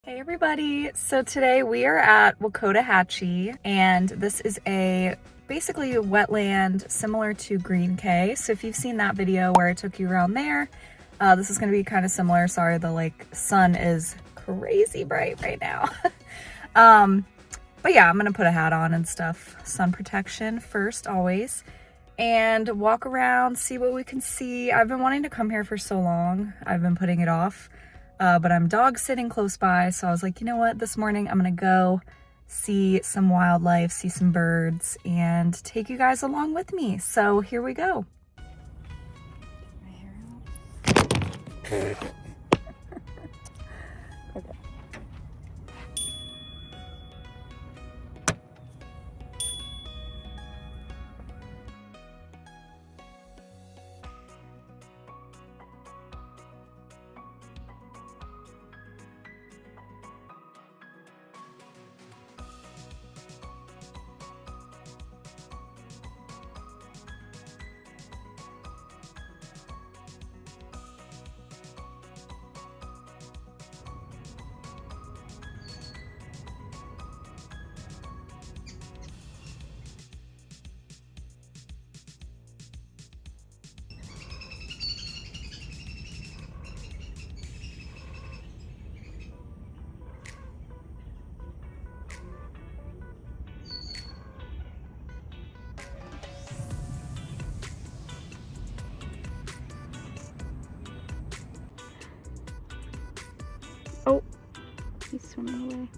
Hey everybody! So today we are at Wakodahatchee, and this is basically a wetland similar to Green Cay. So if you've seen that video where I took you around there, this is going to be kind of similar. Sorry, the sun is crazy bright right now. But yeah, I'm going to put a hat on and stuff. Sun protection first, always. And walk around, see what we can see. I've been wanting to come here for so long. I've been putting it off. But I'm dog sitting close by, so I was like, you know what, this morning I'm gonna go see some wildlife, see some birds, and take you guys along with me. So here we go. Okay. Oh, he's swimming away.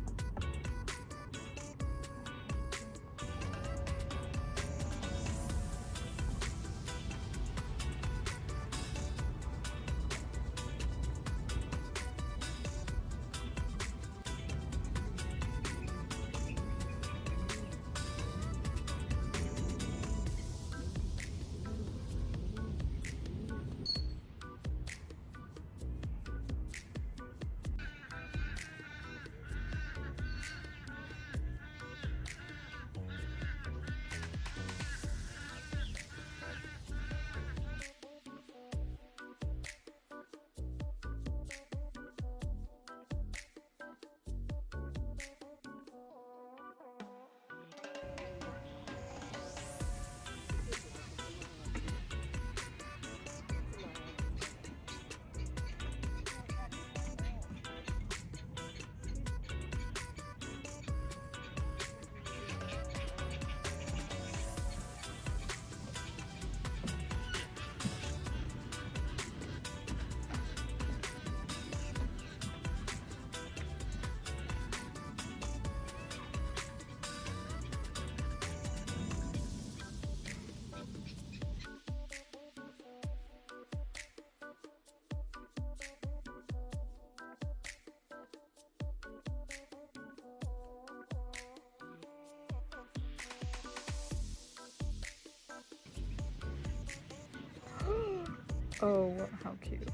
Oh, how cute.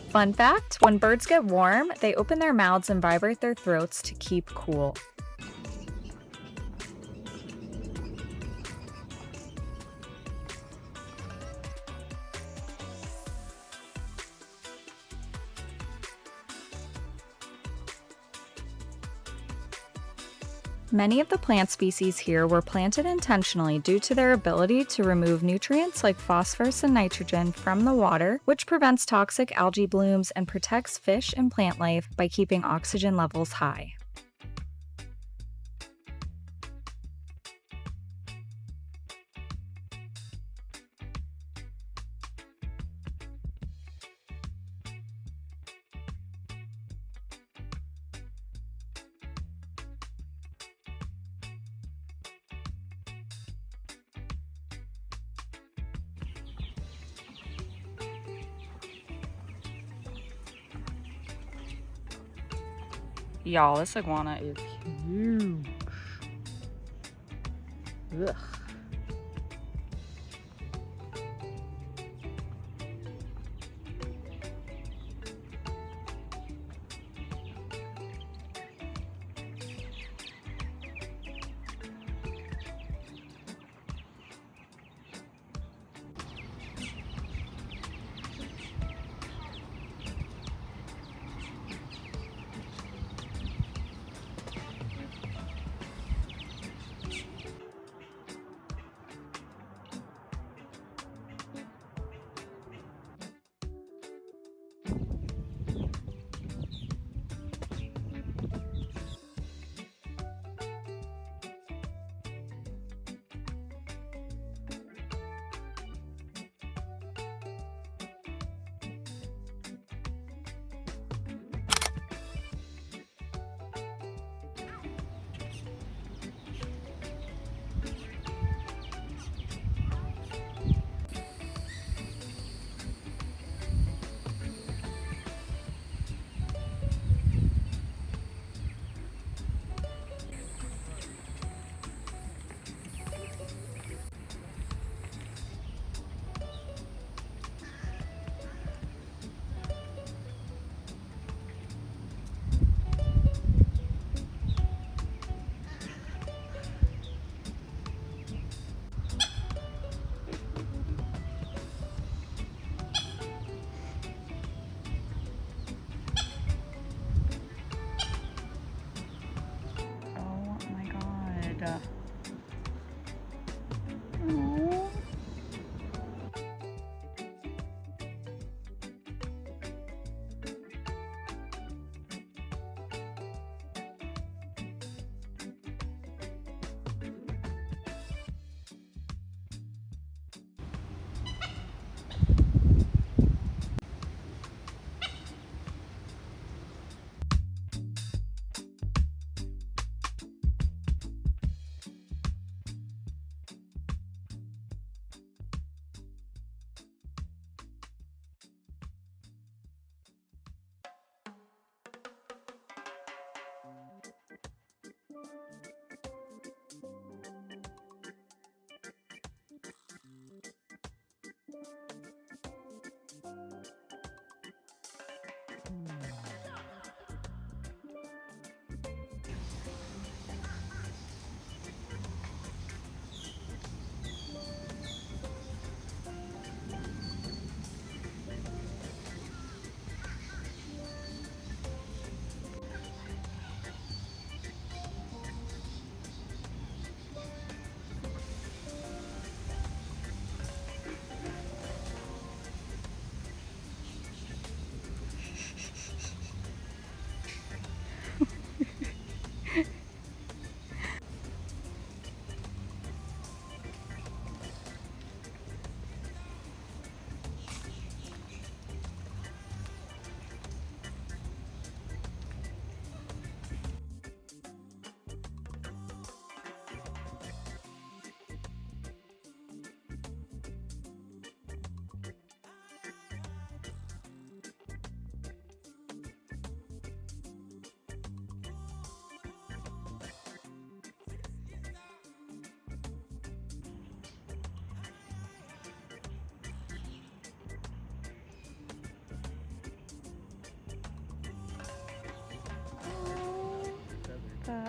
Fun fact, when birds get warm, they open their mouths and vibrate their throats to keep cool. Many of the plant species here were planted intentionally due to their ability to remove nutrients like phosphorus and nitrogen from the water, which prevents toxic algae blooms and protects fish and plant life by keeping oxygen levels high. Y'all, this iguana is huge. Ugh.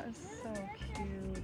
That is so cute.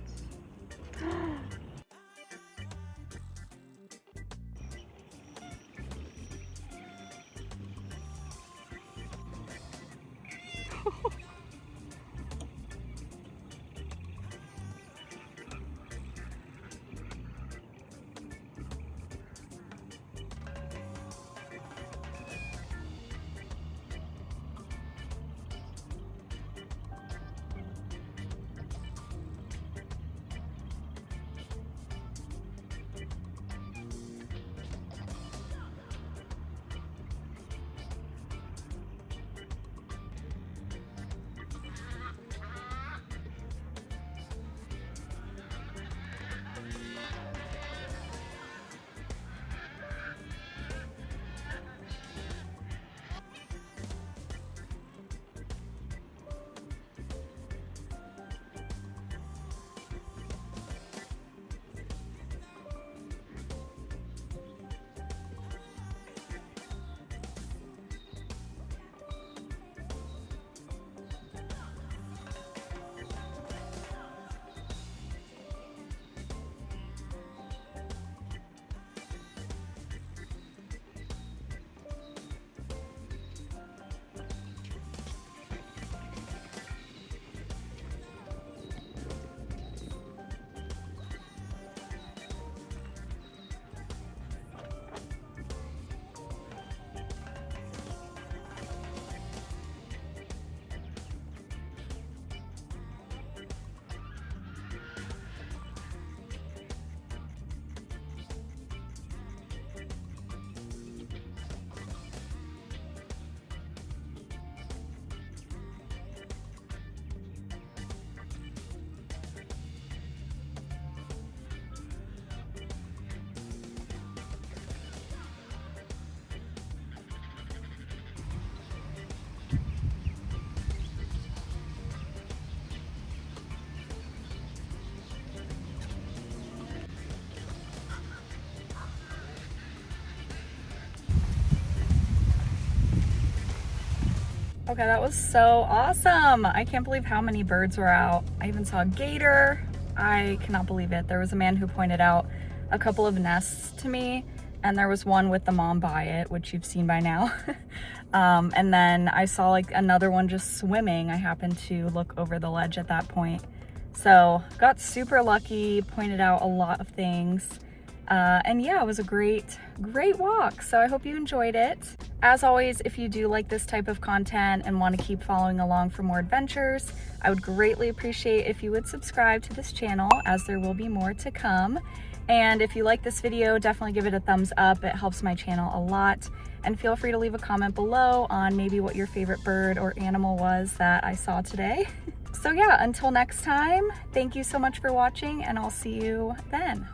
Okay, that was so awesome. I can't believe how many birds were out. I even saw a gator. I cannot believe it. There was a man who pointed out a couple of nests to me, and there was one with the mom by it, which you've seen by now. And then I saw like another one just swimming. I happened to look over the ledge at that point. So got super lucky, pointed out a lot of things. And yeah, it was a great walk. So I hope you enjoyed it. As always, if you do like this type of content and want to keep following along for more adventures, I would greatly appreciate if you would subscribe to this channel, as there will be more to come. And if you like this video, definitely give it a thumbs up. It helps my channel a lot. And feel free to leave a comment below on maybe what your favorite bird or animal was that I saw today. So yeah, until next time, thank you so much for watching, and I'll see you then.